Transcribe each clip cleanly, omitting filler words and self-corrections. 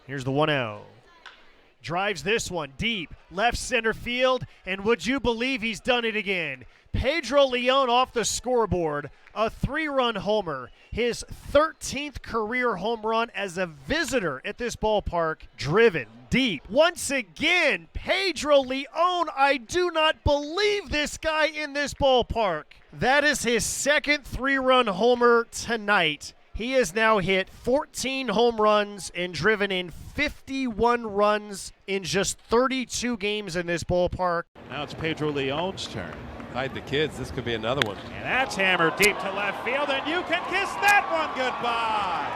Here's the 1-0. Drives this one deep, left center field, and would you believe he's done it again? Pedro Leon off the scoreboard, a 3-run homer, his 13th career home run as a visitor at this ballpark, driven deep. Once again, Pedro Leon, I do not believe this guy in this ballpark. That is his second 3-run homer tonight. He has now hit 14 home runs and driven in 51 runs in just 32 games in this ballpark. Now it's Pedro Leon's turn. Hide the kids. This could be another one. And that's hammered deep to left field, and you can kiss that one goodbye.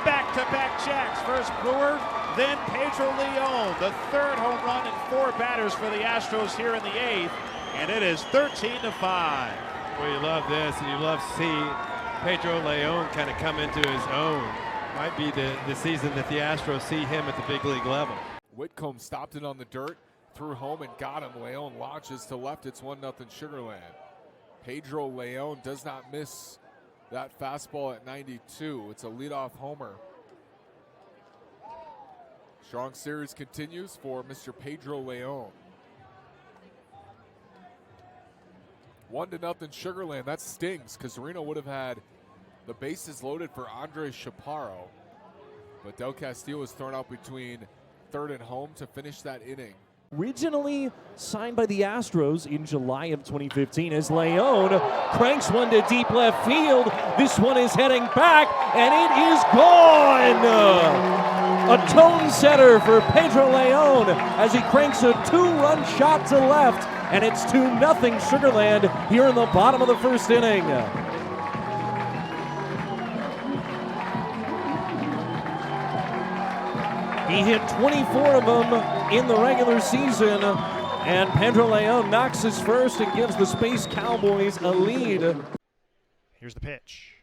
Back-to-back jacks. First Brewer, then Pedro Leon. The third home run and 4 batters for the Astros here in the 8th, and it is 13-5. Well, you love this, and you love to see Pedro Leon kind of come into his own. Might be the season that the Astros see him at the big league level. Whitcomb stopped it on the dirt, threw home and got him. Leon launches to left. It's 1-0 Sugarland. Pedro Leon does not miss that fastball at 92. It's a leadoff homer. Strong series continues for Mr. Pedro Leon. 1-0 Sugarland. That stings because Reno would have had the bases loaded for Andres Chaparro. But Del Castillo was thrown out between third and home to finish that inning. Originally signed by the Astros in July of 2015 as Leon cranks one to deep left field. This one is heading back, and it is gone! A tone setter for Pedro Leon as he cranks a 2-run shot to left, and it's 2-0 Sugarland here in the bottom of the first inning. He hit 24 of them in the regular season, and Pedro Leon knocks his first and gives the Space Cowboys a lead. Here's the pitch.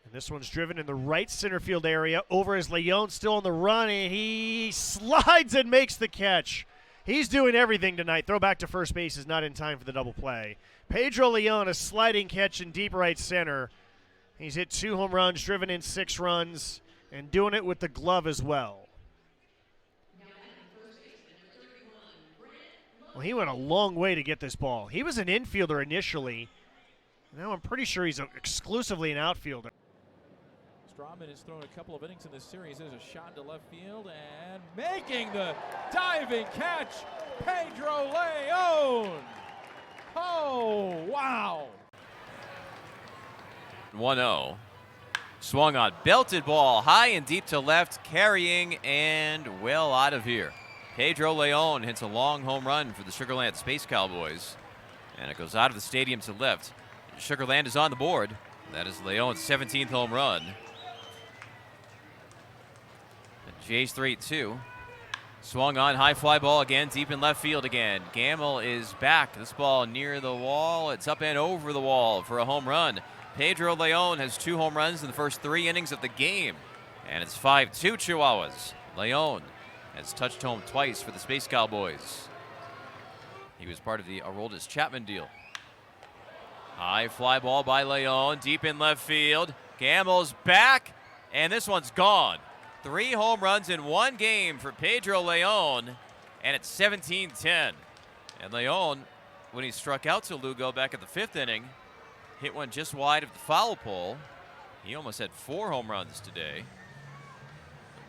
And this one's driven in the right center field area over as Leon still on the run, and he slides and makes the catch. He's doing everything tonight. Throw back to first base is not in time for the double play. Pedro Leon, a sliding catch in deep right center. He's hit 2 home runs, driven in 6 runs, and doing it with the glove as well. Well, he went a long way to get this ball. He was an infielder initially. Now I'm pretty sure he's exclusively an outfielder. Strawman has thrown a couple of innings in this series. There's a shot to left field and making the diving catch, Pedro Leon. Oh, wow. 1-0. Swung on, belted ball high and deep to left, carrying and well out of here. Pedro Leon hits a long home run for the Sugarland Space Cowboys, and it goes out of the stadium to left. Sugarland is on the board. That is Leon's 17th home run. The Jays 3-2. Swung on, high fly ball again, deep in left field again. Gamble is back. This ball near the wall. It's up and over the wall for a home run. Pedro Leon has 2 home runs in the first 3 innings of the game, and it's 5-2 Chihuahuas. Leon has touched home twice for the Space Cowboys. He was part of the Aroldis Chapman deal. High fly ball by Leon, deep in left field. Gamble's back, and this one's gone. 3 home runs in 1 game for Pedro Leon, and it's 17-10. And Leon, when he struck out to Lugo back at the 5th inning, hit one just wide of the foul pole. He almost had 4 home runs today.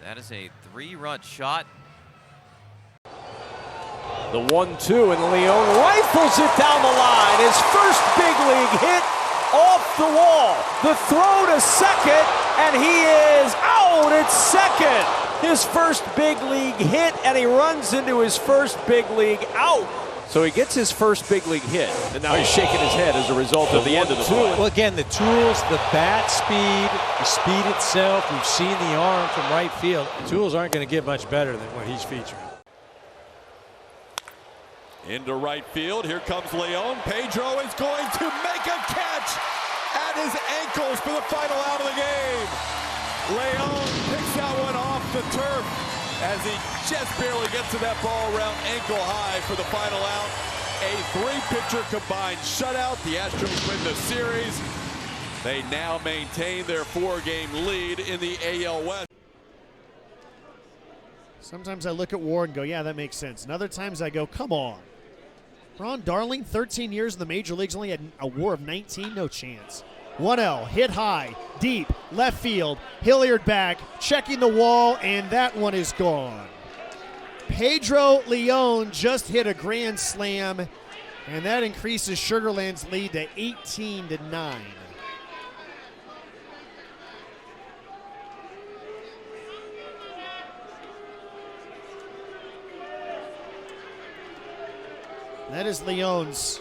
That is a 3-run shot. The 1-2, and Leon rifles it down the line. His first big league hit off the wall. The throw to second, and he is out at second. His first big league hit, and he runs into his first big league out. So he gets his first big league hit, and now he's shaking his head as a result of the end of the play. Well, again, the tools, the bat speed, the speed itself, we've seen the arm from right field. The tools aren't going to get much better than what he's featuring. Into right field, here comes Leon. Pedro is going to make a catch at his ankles for the final out of the game. Leon picks that one off the turf as he just barely gets to that ball around ankle high for the final out. A 3-pitcher combined shutout. The Astros win the series. They now maintain their 4-game lead in the AL West. Sometimes I look at WAR and go, yeah, that makes sense. And other times I go, come on. Ron Darling, 13 years in the major leagues, only had a WAR of 19, no chance. 1-0, hit high, deep, left field, Hilliard back, checking the wall, and that one is gone. Pedro Leon just hit a grand slam, and that increases Sugar Land's lead to 18-9. That is Leon's